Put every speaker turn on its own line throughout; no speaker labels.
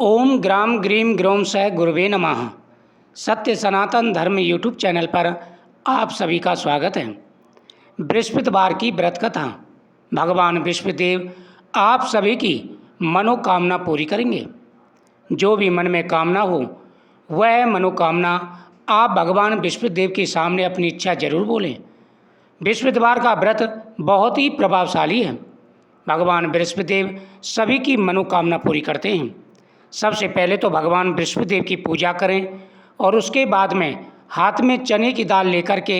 ओम ग्राम grim ग्रोम सह गुरुवे नमः। सत्य सनातन धर्म यूट्यूब चैनल पर आप सभी का स्वागत है। बृहस्पतिवार की व्रत कथा। भगवान बृहस्पतिदेव आप सभी की मनोकामना पूरी करेंगे। जो भी मन में कामना हो वह मनोकामना आप भगवान बृहस्पतिदेव के सामने अपनी इच्छा जरूर बोलें। बृहस्पतिवार का व्रत बहुत ही प्रभावशाली है। भगवान बृहस्पतिदेव सभी की मनोकामना पूरी करते हैं। सबसे पहले तो भगवान बृहस्पतिदेव की पूजा करें और उसके बाद में हाथ में चने की दाल लेकर के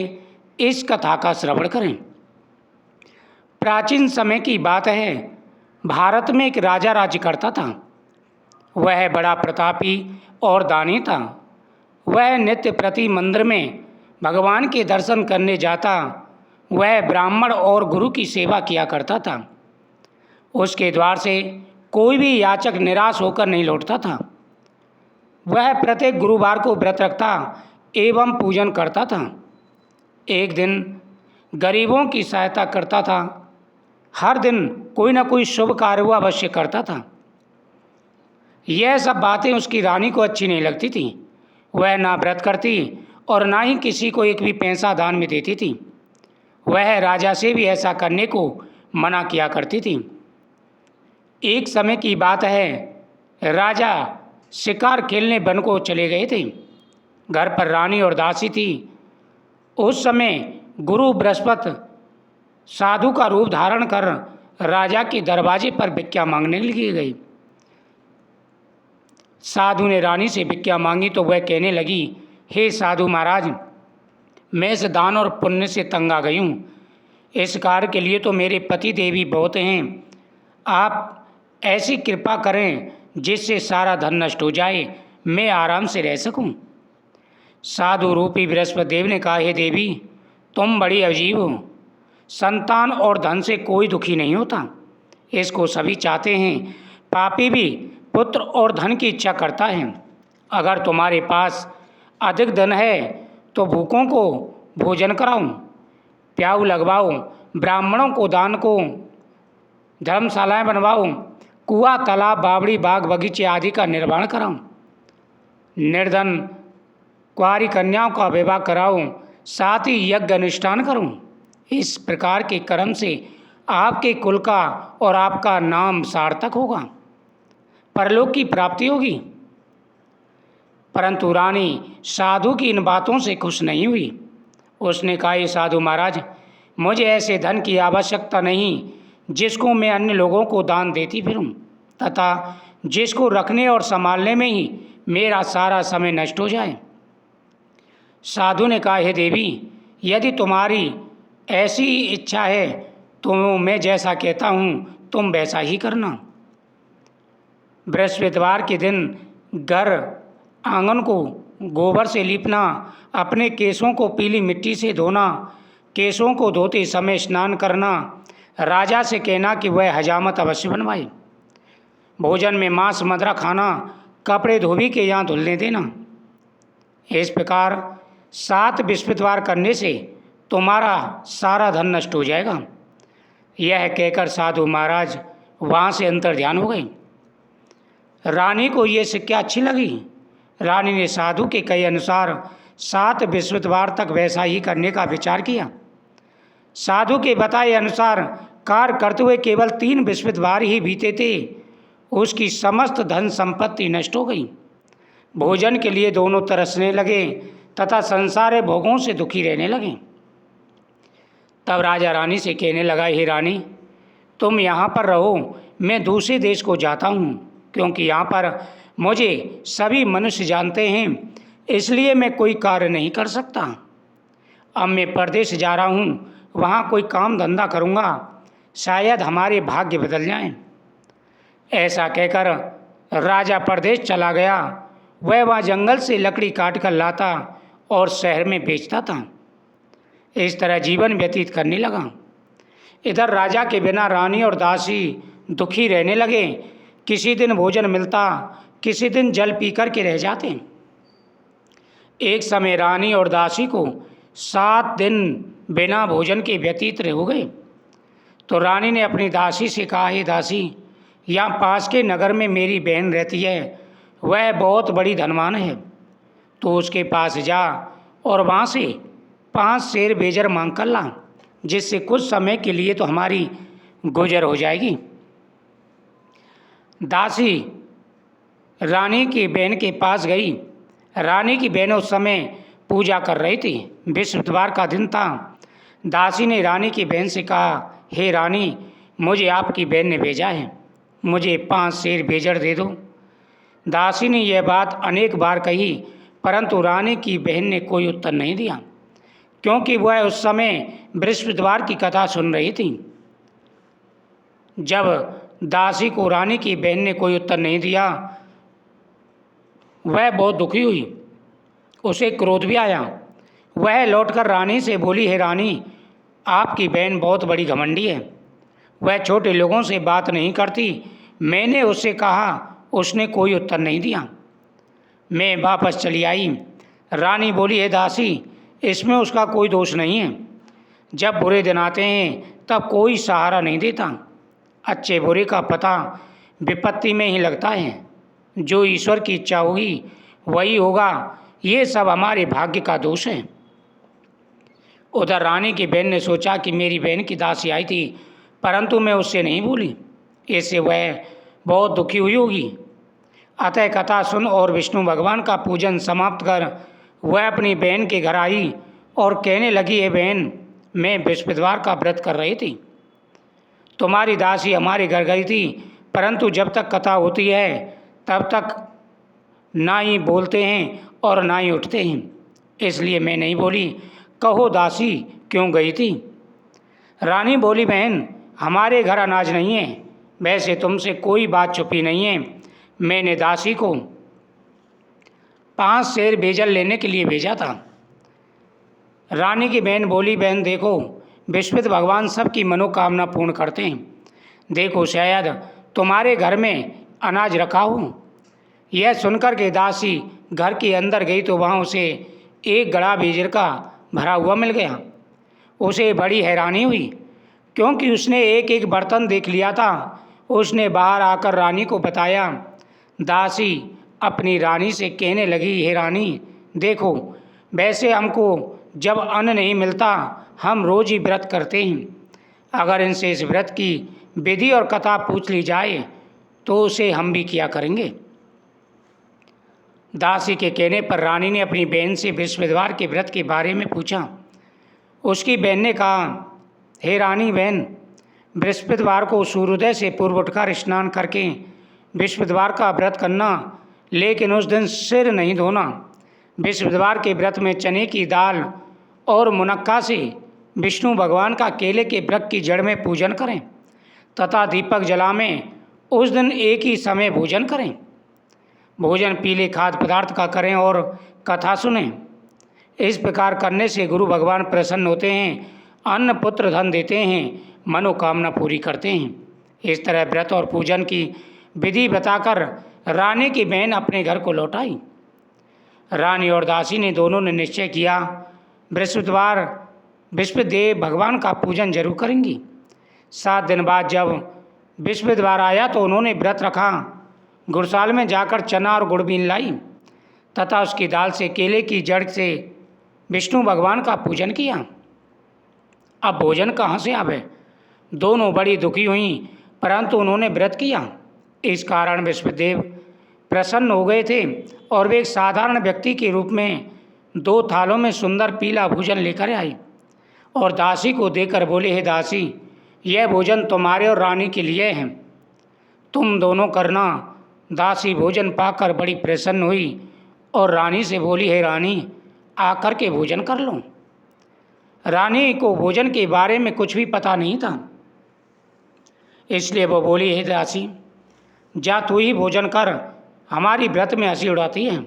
इस कथा का श्रवण करें। प्राचीन समय की बात है, भारत में एक राजा राज्य करता था। वह बड़ा प्रतापी और दानी था। वह नित्य प्रति मंदिर में भगवान के दर्शन करने जाता। वह ब्राह्मण और गुरु की सेवा किया करता था। उसके द्वार से कोई भी याचक निराश होकर नहीं लौटता था। वह प्रत्येक गुरुवार को व्रत रखता एवं पूजन करता था। एक दिन गरीबों की सहायता करता था। हर दिन कोई न कोई शुभ कार्य वो अवश्य करता था। यह सब बातें उसकी रानी को अच्छी नहीं लगती थी। वह ना व्रत करती और ना ही किसी को एक भी पैसा दान में देती थी। वह राजा से भी ऐसा करने को मना किया करती थी। एक समय की बात है, राजा शिकार खेलने वन को चले गए थे। घर पर रानी और दासी थी। उस समय गुरु बृहस्पति साधु का रूप धारण कर राजा के दरवाजे पर भिक्षा मांगने लगी गई। साधु ने रानी से भिक्षा मांगी तो वह कहने लगी, हे साधु महाराज, मैं इस दान और पुण्य से तंग आ गई हूँ। इस कार्य के लिए तो मेरे पति देवी बहुत हैं। आप ऐसी कृपा करें जिससे सारा धन नष्ट हो जाए, मैं आराम से रह सकूं। साधु रूपी बृहस्पति देव ने कहा, हे देवी, तुम बड़ी अजीब हो। संतान और धन से कोई दुखी नहीं होता, इसको सभी चाहते हैं। पापी भी पुत्र और धन की इच्छा करता है। अगर तुम्हारे पास अधिक धन है तो भूखों को भोजन कराऊं, प्याऊ लगवाऊं, ब्राह्मणों को दान को, धर्मशालाएं बनवाऊं, कुआं, तालाब, बावड़ी, बाग, बगीचे आदि का निर्माण कराऊं, निर्धन कुंवारी कन्याओं का विवाह कराऊं, साथ ही यज्ञ अनुष्ठान करूं। इस प्रकार के कर्म से आपके कुल का और आपका नाम सार्थक होगा, परलोक की प्राप्ति होगी। परंतु रानी साधु की इन बातों से खुश नहीं हुई। उसने कहा, ये साधु महाराज, मुझे ऐसे धन की आवश्यकता नहीं जिसको मैं अन्य लोगों को दान देती फिरूं तथा जिसको रखने और संभालने में ही मेरा सारा समय नष्ट हो जाए। साधु ने कहा, हे देवी, यदि तुम्हारी ऐसी इच्छा है तो मैं जैसा कहता हूँ तुम वैसा ही करना। बृहस्पतिवार के दिन घर आंगन को गोबर से लीपना, अपने केशों को पीली मिट्टी से धोना, केशों को धोते समय स्नान करना, राजा से कहना कि वह हजामत अवश्य बनवाए, भोजन में मांस मदिरा खाना, कपड़े धोबी के यहाँ धुलने देना। इस प्रकार 7 बृहस्पतिवार करने से तुम्हारा सारा धन नष्ट हो जाएगा। यह कहकर साधु महाराज वहाँ से अंतर्ध्यान हो गए। रानी को ये शिक्षा अच्छी लगी। रानी ने साधु के कहे अनुसार 7 बृहस्पतिवार तक वैसा ही करने का विचार किया। साधु के बताए अनुसार कार्य करते हुए केवल 3 बृहस्पतिवार ही बीते थे, उसकी समस्त धन संपत्ति नष्ट हो गई। भोजन के लिए दोनों तरसने लगे तथा संसार भोगों से दुखी रहने लगे। तब राजा रानी से कहने लगा, हे रानी, तुम यहाँ पर रहो, मैं दूसरे देश को जाता हूँ, क्योंकि यहाँ पर मुझे सभी मनुष्य जानते हैं, इसलिए मैं कोई कार्य नहीं कर सकता। अब मैं परदेश जा रहा हूँ, वहाँ कोई काम धंधा करूँगा, शायद हमारे भाग्य बदल जाएं। ऐसा कहकर राजा परदेश चला गया। वह वहाँ जंगल से लकड़ी काट कर लाता और शहर में बेचता था। इस तरह जीवन व्यतीत करने लगा। इधर राजा के बिना रानी और दासी दुखी रहने लगे। किसी दिन भोजन मिलता, किसी दिन जल पी कर के रह जाते। एक समय रानी और दासी को 7 दिन बिना भोजन के व्यतीत हो गए। तो रानी ने अपनी दासी से कहा, हे दासी, यहाँ पास के नगर में मेरी बहन रहती है, वह बहुत बड़ी धनवान है, तो उसके पास जा और वहाँ से 5 सेर बेजर मांग कर ला, जिससे कुछ समय के लिए तो हमारी गुजर हो जाएगी। दासी रानी की बहन के पास गई। रानी की बहन उस समय पूजा कर रही थी। बृहस्पतिवार का दिन था। दासी ने रानी की बहन से कहा, हे रानी, मुझे आपकी बहन ने भेजा है, मुझे 5 सेर बेजर दे दो। दासी ने यह बात अनेक बार कही, परंतु रानी की बहन ने कोई उत्तर नहीं दिया, क्योंकि वह उस समय बृहस्पतिवार की कथा सुन रही थी। जब दासी को रानी की बहन ने कोई उत्तर नहीं दिया, वह बहुत दुखी हुई, उसे क्रोध भी आया। वह लौटकर रानी से बोली, हे रानी, आपकी बहन बहुत बड़ी घमंडी है, वह छोटे लोगों से बात नहीं करती। मैंने उससे कहा, उसने कोई उत्तर नहीं दिया। मैं वापस चली आई। रानी बोली, हे दासी, इसमें उसका कोई दोष नहीं है। जब बुरे दिन आते हैं तब कोई सहारा नहीं देता। अच्छे बुरे का पता विपत्ति में ही लगता है। जो ईश्वर की इच्छा होगी वही होगा। ये सब हमारे भाग्य का दोष है। उधर रानी की बहन ने सोचा कि मेरी बहन की दासी आई थी, परंतु मैं उससे नहीं बोली, इससे वह बहुत दुखी हुई होगी। अतः कथा सुन और विष्णु भगवान का पूजन समाप्त कर वह अपनी बहन के घर आई और कहने लगी, हे बहन, मैं बृहस्पतिवार का व्रत कर रही थी। तुम्हारी दासी हमारे घर गई थी, परंतु जब तक कथा होती है तब तक ना ही बोलते हैं और ना ही उठते हैं, इसलिए मैं नहीं बोली। कहो दासी, क्यों गई थी? रानी बोली, बहन, हमारे घर अनाज नहीं है, वैसे तुमसे कोई बात छुपी नहीं है। मैंने दासी को 5 सेर बेजर लेने के लिए भेजा था। रानी की बहन बोली, बहन देखो, बृहस्पति भगवान सबकी मनोकामना पूर्ण करते हैं। देखो, शायद तुम्हारे घर में अनाज रखा हो। यह सुनकर के दासी घर के अंदर गई तो वहाँ उसे एक गड़ा बेजर का भरा हुआ मिल गया। उसे बड़ी हैरानी हुई, क्योंकि उसने एक एक बर्तन देख लिया था। उसने बाहर आकर रानी को बताया। दासी अपनी रानी से कहने लगी, हे रानी, देखो, वैसे हमको जब अन्न नहीं मिलता हम रोज़ ही व्रत करते हैं। अगर इनसे इस व्रत की विधि और कथा पूछ ली जाए तो उसे हम भी किया करेंगे। दासी के कहने पर रानी ने अपनी बहन से बृहस्पतिवार के व्रत के बारे में पूछा। उसकी बहन ने कहा, हे रानी बहन, बृहस्पतिवार को सूर्योदय से पूर्व उठकर स्नान करके बृहस्पतिवार का व्रत करना, लेकिन उस दिन सिर नहीं धोना। बृहस्पतिवार के व्रत में चने की दाल और मुनक्का से विष्णु भगवान का केले के वृक्ष की जड़ में पूजन करें तथा दीपक जलाएं। उस दिन एक ही समय भोजन करें। भोजन पीले खाद्य पदार्थ का करें और कथा सुनें। इस प्रकार करने से गुरु भगवान प्रसन्न होते हैं, अन्न पुत्र धन देते हैं, मनोकामना पूरी करते हैं। इस तरह व्रत और पूजन की विधि बताकर रानी की बहन अपने घर को लौट आई। रानी और दासी ने दोनों ने निश्चय किया, बृहस्पतिवार बृहस्पति देव भगवान का पूजन जरूर करेंगी। 7 दिन बाद जब बृहस्पतिवार आया तो उन्होंने व्रत रखा। गुड़साल में जाकर चना और गुड़ बीन लाई तथा उसकी दाल से केले की जड़ से विष्णु भगवान का पूजन किया। अब भोजन कहाँ से आवे? दोनों बड़ी दुखी हुई, परंतु उन्होंने व्रत किया। इस कारण बृहस्पति देव प्रसन्न हो गए थे और वे एक साधारण व्यक्ति के रूप में 2 थालों में सुंदर पीला भोजन लेकर आई और दासी को देकर बोले, हे दासी, यह भोजन तुम्हारे और रानी के लिए है, तुम दोनों करना। दासी भोजन पाकर बड़ी प्रसन्न हुई और रानी से बोली, हे रानी, आकर के भोजन कर लो। रानी को भोजन के बारे में कुछ भी पता नहीं था, इसलिए वो बोली, हे दासी, जा तू ही भोजन कर, हमारी व्रत में हंसी उड़ाती है।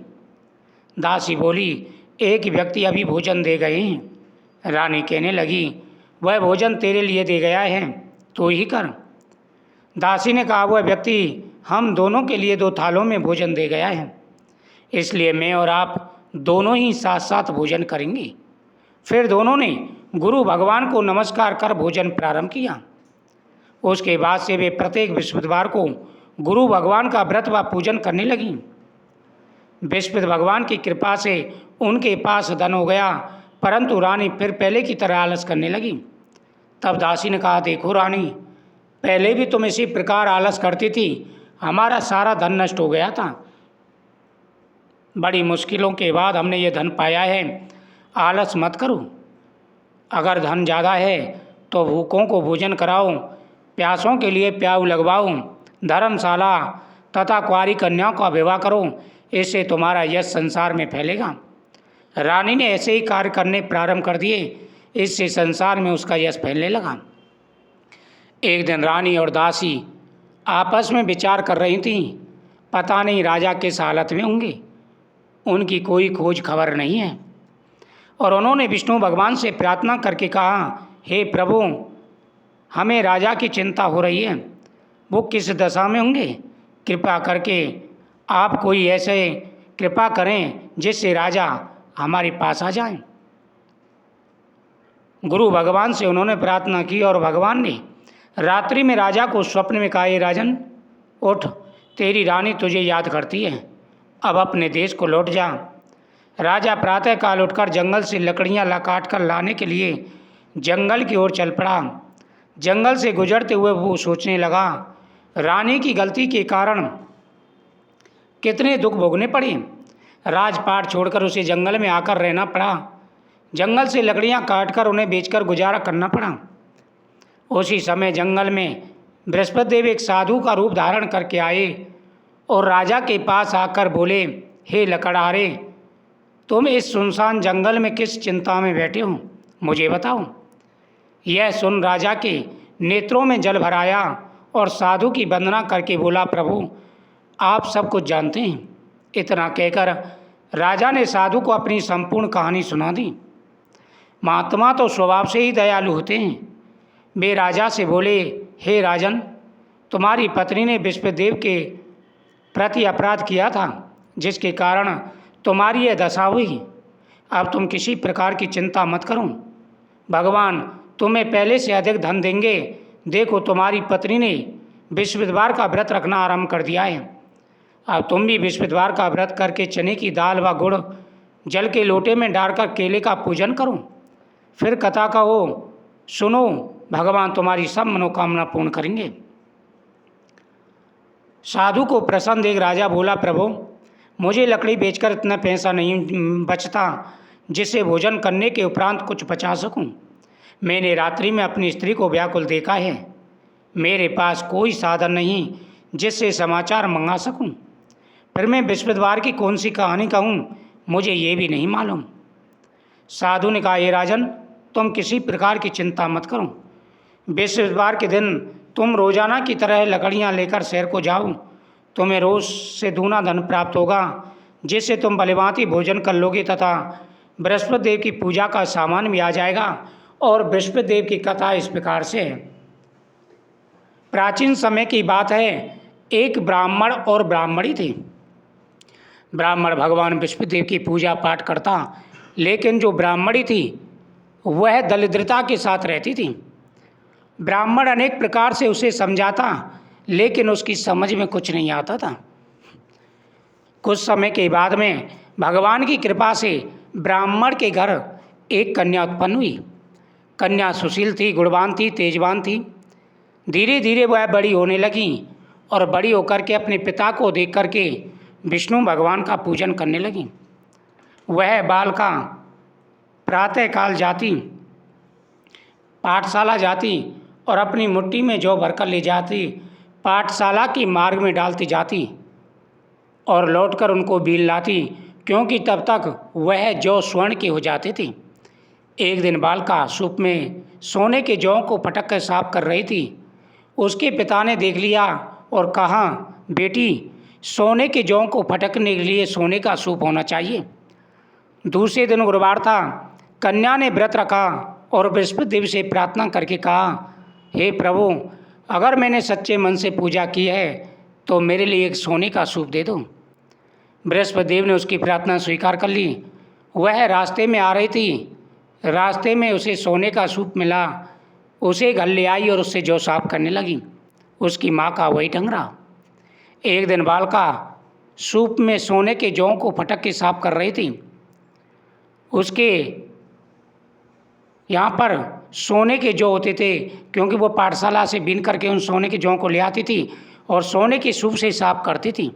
दासी बोली, एक व्यक्ति अभी भोजन दे गए हैं। रानी कहने लगी, वह भोजन तेरे लिए दे गया है, तू ही कर। दासी ने कहा, वह व्यक्ति हम दोनों के लिए 2 थालों में भोजन दे गया है, इसलिए मैं और आप दोनों ही साथ साथ भोजन करेंगे। फिर दोनों ने गुरु भगवान को नमस्कार कर भोजन प्रारंभ किया। उसके बाद से वे प्रत्येक बृहस्पतिवार को गुरु भगवान का व्रत व पूजन करने लगी। बृहस्पति भगवान की कृपा से उनके पास धन हो गया, परंतु रानी फिर पहले की तरह आलस करने लगी। तब दासी ने कहा, देखो रानी, पहले भी तुम इसी प्रकार आलस करती थी, हमारा सारा धन नष्ट हो गया था। बड़ी मुश्किलों के बाद हमने ये धन पाया है, आलस मत करो। अगर धन ज़्यादा है तो भूखों को भोजन कराओ, प्यासों के लिए प्याऊ लगवाओ, धर्मशाला तथा कुंवारी कन्याओं का विवाह करो, इससे तुम्हारा यश संसार में फैलेगा। रानी ने ऐसे ही कार्य करने प्रारंभ कर दिए, इससे संसार में उसका यश फैलने लगा। एक दिन रानी और दासी आपस में विचार कर रही थीं, पता नहीं राजा किस हालत में होंगे, उनकी कोई खोज खबर नहीं है। और उन्होंने विष्णु भगवान से प्रार्थना करके कहा, हे प्रभु, हमें राजा की चिंता हो रही है, वो किस दशा में होंगे, कृपा करके आप कोई ऐसे कृपा करें जिससे राजा हमारे पास आ जाएं। गुरु भगवान से उन्होंने प्रार्थना की और भगवान ने रात्रि में राजा को स्वप्न में कहा, हे राजन, उठ, तेरी रानी तुझे याद करती है, अब अपने देश को लौट जा। राजा प्रातःकाल उठकर जंगल से लकड़ियाँ काट कर लाने के लिए जंगल की ओर चल पड़ा। जंगल से गुजरते हुए वो सोचने लगा, रानी की गलती के कारण कितने दुख भोगने पड़े, राजपाट छोड़कर उसे जंगल में आकर रहना पड़ा, जंगल से लकड़ियाँ काटकर उन्हें बेचकर गुजारा करना पड़ा। उसी समय जंगल में बृहस्पति देव एक साधु का रूप धारण करके आए और राजा के पास आकर बोले, हे लकड़हारे, तुम इस सुनसान जंगल में किस चिंता में बैठे हो, मुझे बताओ। यह सुन राजा के नेत्रों में जल भर आया और साधु की वंदना करके बोला, प्रभु, आप सब कुछ जानते हैं। इतना कहकर राजा ने साधु को अपनी संपूर्ण कहानी सुना दी। महात्मा तो स्वभाव से ही दयालु होते हैं। वे राजा से बोले, हे राजन, तुम्हारी पत्नी ने बृहस्पति देव के प्रति अपराध किया था, जिसके कारण तुम्हारी यह दशा हुई। अब तुम किसी प्रकार की चिंता मत करो, भगवान तुम्हें पहले से अधिक धन देंगे। देखो, तुम्हारी पत्नी ने बृहस्पतिवार का व्रत रखना आरंभ कर दिया है। अब तुम भी बृहस्पतिवार का व्रत करके चने की दाल व गुड़ जल के लोटे में डालकर केले का पूजन करो, फिर कथा कहो, सुनो, भगवान तुम्हारी सब मनोकामना पूर्ण करेंगे। साधु को प्रसन्न देख राजा बोला, प्रभु, मुझे लकड़ी बेचकर इतना पैसा नहीं बचता जिससे भोजन करने के उपरांत कुछ बचा सकूं। मैंने रात्रि में अपनी स्त्री को व्याकुल देखा है, मेरे पास कोई साधन नहीं जिससे समाचार मंगा सकूं। फिर मैं बृहस्पतिवार की कौन सी कहानी कहूं, मुझे ये भी नहीं मालूम। साधु ने कहा, ये राजन, तुम किसी प्रकार की चिंता मत करो। बृहस्पतिवार के दिन तुम रोजाना की तरह लकड़ियां लेकर शहर को जाओ, तुम्हें रोज से दूना धन प्राप्त होगा, जिससे तुम भलीभांति भोजन कर लोगे तथा बृहस्पति देव की पूजा का सामान भी आ जाएगा। और बृहस्पति देव की कथा इस प्रकार से है। प्राचीन समय की बात है, एक ब्राह्मण और ब्राह्मणी थी। ब्राह्मण भगवान बृहस्पति देव की पूजा पाठ करता, लेकिन जो ब्राह्मणी थी वह दरिद्रता के साथ रहती थी। ब्राह्मण अनेक प्रकार से उसे समझाता, लेकिन उसकी समझ में कुछ नहीं आता था। कुछ समय के बाद में भगवान की कृपा से ब्राह्मण के घर एक कन्या उत्पन्न हुई। कन्या सुशील थी, गुणवान थी, तेजवान थी। धीरे धीरे वह बड़ी होने लगी और बड़ी होकर के अपने पिता को देख करके विष्णु भगवान का पूजन करने लगी। वह बालिका प्रातःकाल जाती, पाठशाला जाती और अपनी मुट्ठी में जौ भरकर ले जाती, पाठशाला की मार्ग में डालती जाती और लौटकर उनको बीन लाती, क्योंकि तब तक वह जौ स्वर्ण की हो जाती थी। एक दिन बालिका सूप में सोने के जौ को पटक कर साफ कर रही थी। उसके पिता ने देख लिया और कहा, बेटी, सोने के जौ को फटकने के लिए सोने का सूप होना चाहिए। दूसरे दिन गुरुवार था। कन्या ने व्रत रखा और बृहस्पति देव से प्रार्थना करके कहा, हे प्रभु, अगर मैंने सच्चे मन से पूजा की है तो मेरे लिए एक सोने का सूप दे दो। बृहस्पति देव ने उसकी प्रार्थना स्वीकार कर ली। वह रास्ते में आ रही थी, रास्ते में उसे सोने का सूप मिला। उसे घर ले आई और उससे जौ साफ करने लगी। उसकी माँ का वही ढंग रहा। एक दिन बालिका सूप में सोने के जौ को फटक के साफ कर रही थी। उसके यहाँ पर सोने के जौ होते थे, क्योंकि वो पाठशाला से बीन करके उन सोने के जौ को ले आती थी और सोने के सूप से साफ करती थी।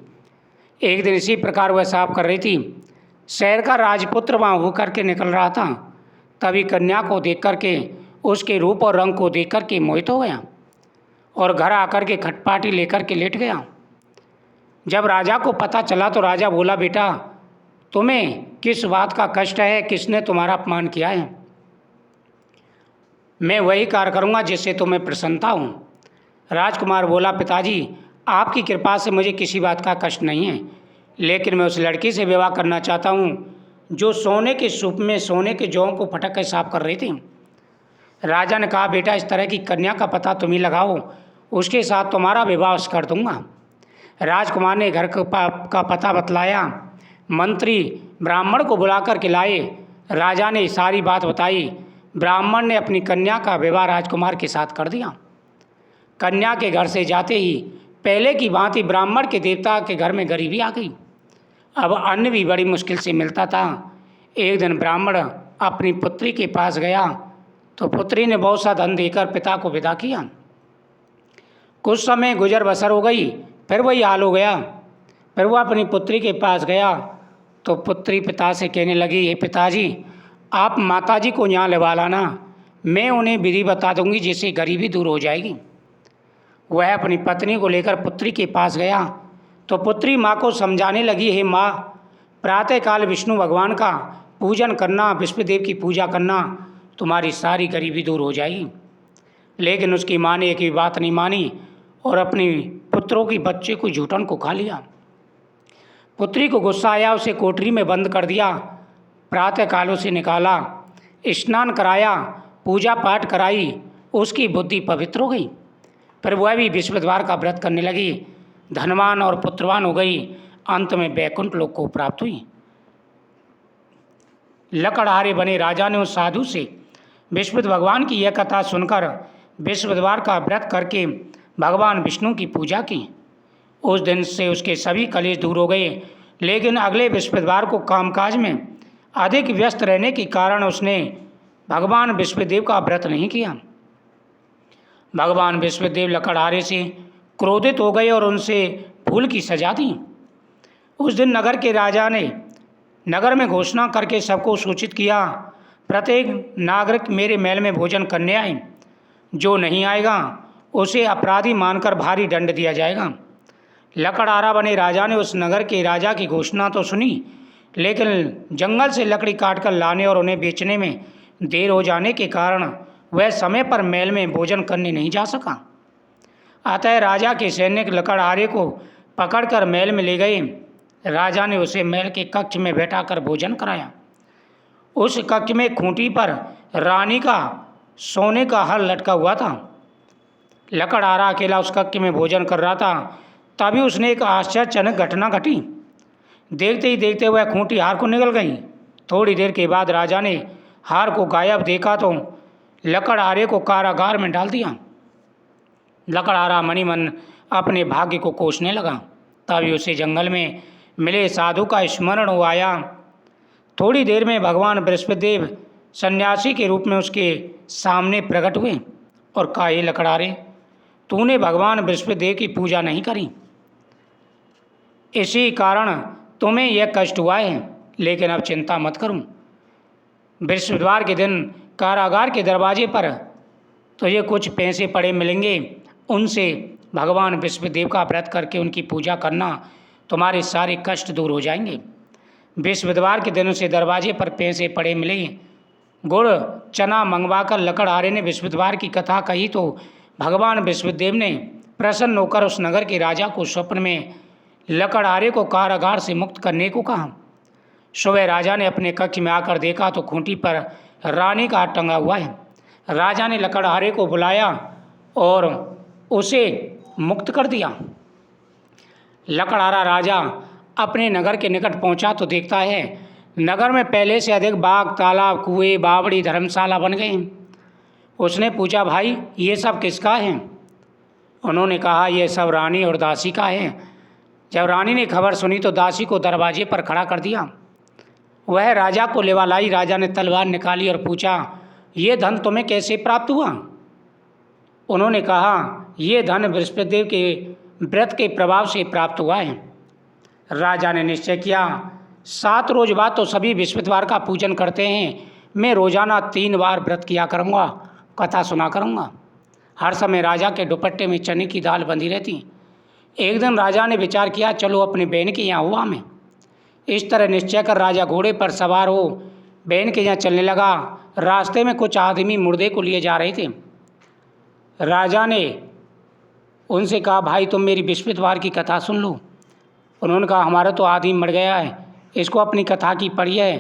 एक दिन इसी प्रकार वह साफ कर रही थी। शहर का राजपुत्र वहाँ होकर के निकल रहा था। तभी कन्या को देख करके, उसके रूप और रंग को देख करके मोहित हो गया और घर आकर के खटपाटी लेकर के लेट गया। जब राजा को पता चला तो राजा बोला, बेटा तुम्हें किस बात का कष्ट है, किसने तुम्हारा अपमान किया है? मैं वही कार्य करूँगा जिससे तुम्हें प्रसन्नता हो। राजकुमार बोला, पिताजी आपकी कृपा से मुझे किसी बात का कष्ट नहीं है, लेकिन मैं उस लड़की से विवाह करना चाहता हूँ जो सोने के सूप में सोने के जौ को फटक कर साफ कर रही थी। राजा ने कहा, बेटा इस तरह की कन्या का पता तुम ही लगाओ, उसके साथ तुम्हारा विवाह कर दूंगा। राजकुमार ने घर का पता बतलाया। मंत्री ब्राह्मण को बुलाकर के लाए। राजा ने सारी बात बताई। ब्राह्मण ने अपनी कन्या का विवाह राजकुमार के साथ कर दिया। कन्या के घर से जाते ही पहले की भांति ब्राह्मण के देवता के घर में गरीबी आ गई। अब अन्न भी बड़ी मुश्किल से मिलता था। एक दिन ब्राह्मण अपनी पुत्री के पास गया तो पुत्री ने बहुत सा धन देकर पिता को विदा किया। कुछ समय गुजर बसर हो गई, फिर वही हाल हो गया। फिर वह अपनी पुत्री के पास गया तो पुत्री पिता से कहने लगी, हे पिताजी आप माताजी को यहाँ लगा लाना, मैं उन्हें विधि बता दूंगी जिससे गरीबी दूर हो जाएगी। वह अपनी पत्नी को लेकर पुत्री के पास गया तो पुत्री माँ को समझाने लगी, हे माँ प्रातःकाल विष्णु भगवान का पूजन करना, विष्णुदेव की पूजा करना, तुम्हारी सारी गरीबी दूर हो जाएगी। लेकिन उसकी माँ ने एक भी बात नहीं मानी और अपनी पुत्रों की बच्चे को झूठन को खा लिया। पुत्री को गुस्सा आया, उसे कोठरी में बंद कर दिया। प्रातःकाल उसे निकाला, स्नान कराया, पूजा पाठ कराई, उसकी बुद्धि पवित्र हो गई। फिर वह भी विश्वद्वार का व्रत करने लगी, धनवान और पुत्रवान हो गई। अंत में बैकुंठ लोक को प्राप्त हुई। लकड़हारे बने राजा ने उस साधु से विष्णु भगवान की यह कथा सुनकर विश्वद्वार का व्रत करके भगवान विष्णु की पूजा की। उस दिन से उसके सभी कलेश दूर हो गए। लेकिन अगले विश्वद्वार को कामकाज में अधिक व्यस्त रहने के कारण उसने भगवान विष्णुदेव का व्रत नहीं किया। भगवान विष्णुदेव लकड़हारे से क्रोधित हो गए और उनसे फूल की सजा दी। उस दिन नगर के राजा ने नगर में घोषणा करके सबको सूचित किया, प्रत्येक नागरिक मेरे महल में भोजन करने आए, जो नहीं आएगा उसे अपराधी मानकर भारी दंड दिया जाएगा। लकड़हारा बने राजा ने उस नगर के राजा की घोषणा तो सुनी, लेकिन जंगल से लकड़ी काटकर लाने और उन्हें बेचने में देर हो जाने के कारण वह समय पर महल में भोजन करने नहीं जा सका। अतः राजा के सैनिक लकड़हारे को पकड़कर महल में ले गए। राजा ने उसे महल के कक्ष में बैठाकर भोजन कराया। उस कक्ष में खूंटी पर रानी का सोने का हर लटका हुआ था। लकड़हारा अकेला उस कक्ष में भोजन कर रहा था। तभी उसने एक आश्चर्यजनक घटना घटी। देखते ही देखते वह खूंटी हार को निकल गई। थोड़ी देर के बाद राजा ने हार को गायब देखा तो लकड़हारे को कारागार में डाल दिया। लकड़हारा मनी मन अपने भाग्य को कोसने लगा। तभी उसे जंगल में मिले साधु का स्मरण हो आया। थोड़ी देर में भगवान बृहस्पतिदेव सन्यासी के रूप में उसके सामने प्रकट हुए और कहा, हे लकड़हारे तूने भगवान बृहस्पतिदेव की पूजा नहीं करी, इसी कारण तुम्हें यह कष्ट हुआ है। लेकिन अब चिंता मत करूं, बृहस्पतिवार के दिन कारागार के दरवाजे पर तुझे कुछ पैसे पड़े मिलेंगे, उनसे भगवान विष्णुदेव का व्रत करके उनकी पूजा करना, तुम्हारे सारे कष्ट दूर हो जाएंगे। बृहस्पतिवार के दिन उसे दरवाजे पर पैसे पड़े मिले। गुड़ चना मंगवाकर लकड़हारे ने बृहस्पतिवार की कथा कही तो भगवान विष्णुदेव ने प्रसन्न होकर उस नगर के राजा को स्वप्न में लकड़हारे को कारागार से मुक्त करने को कहा। सुबह राजा ने अपने कक्ष में आकर देखा तो खूंटी पर रानी का हाथ टंगा हुआ है। राजा ने लकड़हारे को बुलाया और उसे मुक्त कर दिया। लकड़हारा राजा अपने नगर के निकट पहुंचा तो देखता है नगर में पहले से अधिक बाग, तालाब, कुएं, बावड़ी, धर्मशाला बन गए। उसने पूछा, भाई ये सब किसका है? उन्होंने कहा, यह सब रानी और दासी का है। जब रानी ने खबर सुनी तो दासी को दरवाजे पर खड़ा कर दिया। वह राजा को लेवा लाई। राजा ने तलवार निकाली और पूछा, ये धन तुम्हें कैसे प्राप्त हुआ? उन्होंने कहा, ये धन बृहस्पति देव के व्रत के प्रभाव से प्राप्त हुआ है। राजा ने निश्चय किया, 7 रोज बाद तो सभी बृहस्पतिवार का पूजन करते हैं, मैं रोजाना 3 बार व्रत किया करूँगा, कथा सुना करूँगा। हर समय राजा के दुपट्टे में चने की दाल बंधी रहती। एक दिन राजा ने विचार किया, चलो अपनी बहन के यहाँ हुआ मैं। इस तरह निश्चय कर राजा घोड़े पर सवार हो बहन के यहाँ चलने लगा। रास्ते में कुछ आदमी मुर्दे को लिए जा रहे थे। राजा ने उनसे कहा, भाई तुम मेरी बृहस्पतिवार की कथा सुन लो। उन्होंने कहा, हमारा तो आदमी मर गया है, इसको अपनी कथा की पड़ी है।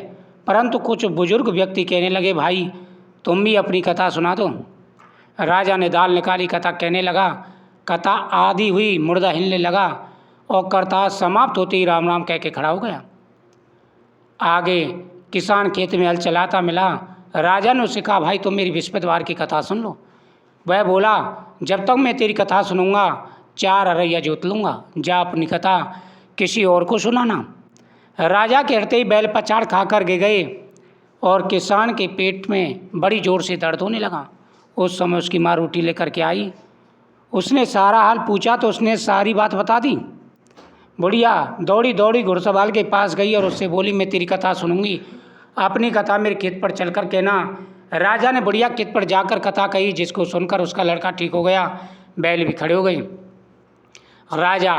परंतु कुछ बुजुर्ग व्यक्ति कहने लगे, भाई तुम भी अपनी कथा सुना दो। राजा ने दाल निकाली, कथा कहने लगा। कथा आधी हुई, मुर्दा हिलने लगा और कथा समाप्त होते ही राम राम कह के खड़ा हो गया। आगे किसान खेत में हल चलाता मिला। राजा ने उससे कहा, भाई तुम मेरी बृहस्पतिवार की कथा सुन लो। वह बोला, जब तक मैं तेरी कथा सुनूंगा 4 अरैया जोत लूँगा, जा अपनी कथा किसी और को सुनाना। राजा के हटते ही बैल पछाड़ खा कर गए और किसान के पेट में बड़ी जोर से दर्द होने लगा। उस समय उसकी माँ रोटी लेकर के आई। उसने सारा हाल पूछा तो उसने सारी बात बता दी। बुढ़िया दौड़ी दौड़ी घुड़सवार के पास गई और उससे बोली, मैं तेरी कथा सुनूंगी, अपनी कथा मेरे खेत पर चलकर कहना। राजा ने बुढ़िया खेत पर जाकर कथा कही, जिसको सुनकर उसका लड़का ठीक हो गया, बैल भी खड़े हो गई। राजा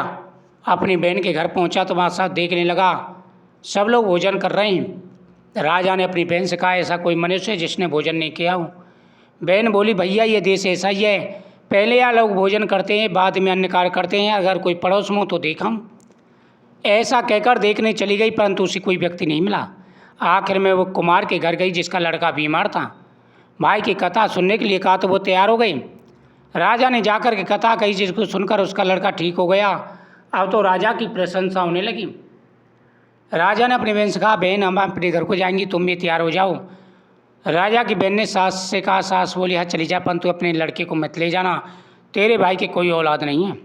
अपनी बहन के घर पहुंचा तो वहाँ सब देखने लगा, सब लोग भोजन कर रहे हैं। राजा ने अपनी बहन से कहा, ऐसा कोई मनुष्य है जिसने भोजन नहीं किया हो? बहन बोली, भैया ये देश ऐसा ही है, पहले यहाँ लोग भोजन करते हैं, बाद में अन्य कार्य करते हैं, अगर कोई पड़ोस में हो तो देखा हूँ। ऐसा कहकर देखने चली गई, परंतु उसे कोई व्यक्ति नहीं मिला। आखिर में वो कुमार के घर गई जिसका लड़का बीमार था। भाई की कथा सुनने के लिए कहा तो वो तैयार हो गई। राजा ने जाकर के कथा कही, जिसको सुनकर उसका लड़का ठीक हो गया। अब तो राजा की प्रशंसा होने लगी। राजा ने अपनी बहन से कहा, बहन हम अपने घर को जाएंगी, तुम भी तैयार हो जाओ। राजा की बहन ने सास से कहा, सास बोली, हाँ चली जा, परंतु अपने लड़के को मत ले जाना, तेरे भाई के कोई औलाद नहीं है।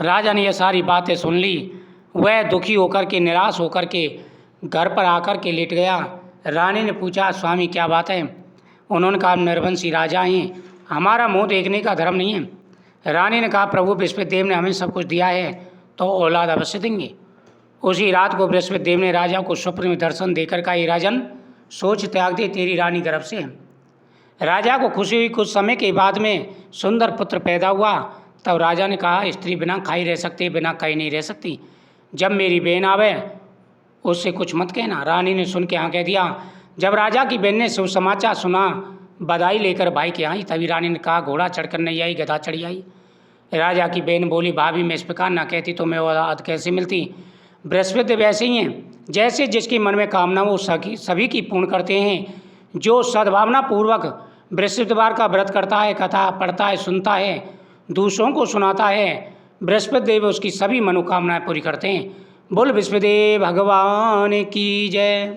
राजा ने यह सारी बातें सुन ली। वह दुखी होकर के, निराश होकर के घर पर आकर के लेट गया। रानी ने पूछा, स्वामी क्या बात है? उन्होंने कहा, नरवंशी राजा हैं, हमारा मुँह देखने का धर्म नहीं है। रानी ने कहा, प्रभु बृहस्पति देव ने हमें सब कुछ दिया है तो औलाद अवश्य देंगे। उसी रात को बृहस्पति देव ने राजा को स्वप्न में दर्शन देकर कहा, ये राजन सोच त्याग दे, तेरी रानी गर्भ से है। राजा को खुशी हुई। कुछ समय के बाद में सुंदर पुत्र पैदा हुआ। तब राजा ने कहा, स्त्री बिना खाई रह सकती, बिना खाई नहीं रह सकती, जब मेरी बहन आवे उससे कुछ मत कहना। रानी ने सुन के हाँ कह दिया। जब राजा की बहन ने शुभ समाचार सुना, बधाई लेकर भाई के आई, तभी रानी ने कहा, घोड़ा चढ़कर नहीं आई, गधा चढ़ी आई। राजा की बहन बोली, भाभी मैं इस प्रकार ना कहती तो मैं औलाद कैसे मिलती? बृहस्पति वैसे ही हैं, जैसे जिसके मन में कामना वो सभी की पूर्ण करते हैं। जो सद्भावना पूर्वक बृहस्पतिवार का व्रत करता है, कथा पढ़ता है, सुनता है, दूसरों को सुनाता है, बृहस्पति देव उसकी सभी मनोकामनाएं पूरी करते हैं। बोल बृहस्पति देव भगवान की जय।